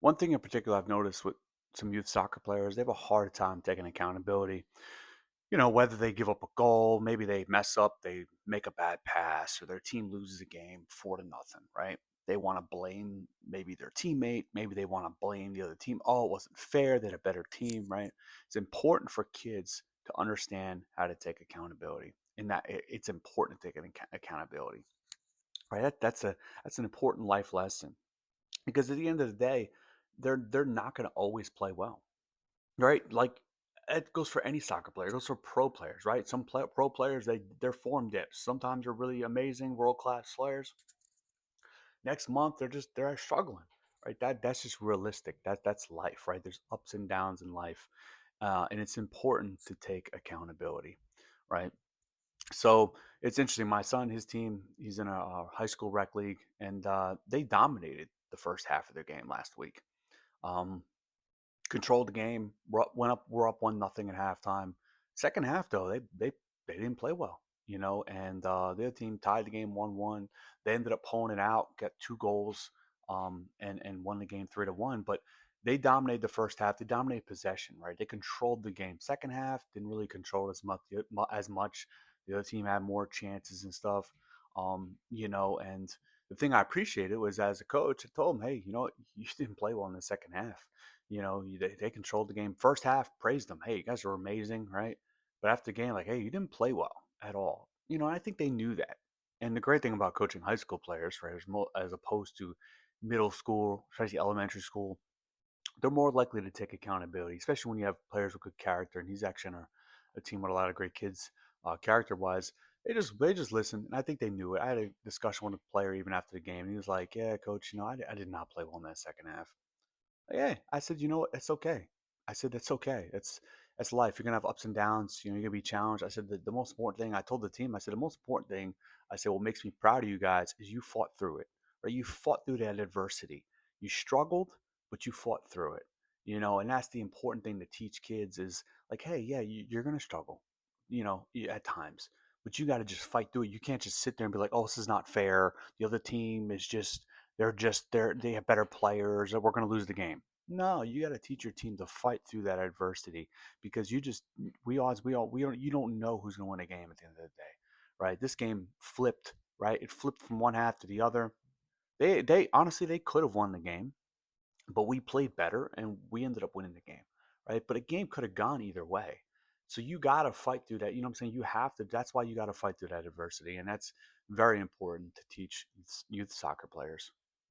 One thing in particular I've noticed with some youth soccer players, they have a hard time taking accountability. Whether they give up a goal, maybe they mess up, they make a bad pass, or their team loses a game 4-0, right? They want to blame maybe their teammate, maybe they want to blame the other team. Oh, it wasn't fair, they had a better team, right? It's important for kids to understand how to take accountability, and that it's important to take accountability, right? That's an important life lesson because at the end of the day, they're not going to always play well, right? Like it goes for any soccer player. It goes for pro players, right? Pro players, they're form dips. Sometimes they're really amazing, world class players. Next month they're struggling, right? That's just realistic. That's life, right? There's ups and downs in life, and it's important to take accountability, right? So it's interesting. My son, his team, he's in a high school rec league, and they dominated the first half of their game last week. Um, Controlled the game. We're up 1-0 at halftime. Second half though, they didn't play well, and their team tied the game 1-1. They ended up pulling it out, got 2 goals, and won the game 3-1. But they dominated the first half. They dominated possession, right? They controlled the game. Second half didn't really control as much. The other team had more chances and stuff, and the thing I appreciated was as a coach, I told them, hey, you didn't play well in the second half. They controlled the game. First half, praised them. Hey, you guys are amazing, right? But after the game, like, hey, you didn't play well at all. And I think they knew that. And the great thing about coaching high school players, right, as opposed to middle school, especially elementary school, they're more likely to take accountability, especially when you have players with good character. And he's actually on a team with a lot of great kids, character wise. They just listen, and I think they knew it. I had a discussion with a player even after the game, and he was like, "Yeah, coach, I did not play well in that second half." Yeah, I said, you know what? It's okay. I said, that's okay. That's life. You're gonna have ups and downs. You're gonna be challenged. I said the most important thing I told the team, I said, the most important thing, I said, what makes me proud of you guys is you fought through it. Right? You fought through that adversity. You struggled, but you fought through it. And that's the important thing to teach kids is like, hey, yeah, you're gonna struggle, at times. But you got to just fight through it. You can't just sit there and be like, "Oh, this is not fair. The other team is they have better players, or we're going to lose the game." No, you got to teach your team to fight through that adversity because we don't you don't know who's going to win a game at the end of the day, right? This game flipped, right? It flipped from one half to the other. They honestly they could have won the game, but we played better and we ended up winning the game, right? But a game could have gone either way. So you got to fight through that. You know what I'm saying? You have to. That's why you got to fight through that adversity, and that's very important to teach youth soccer players.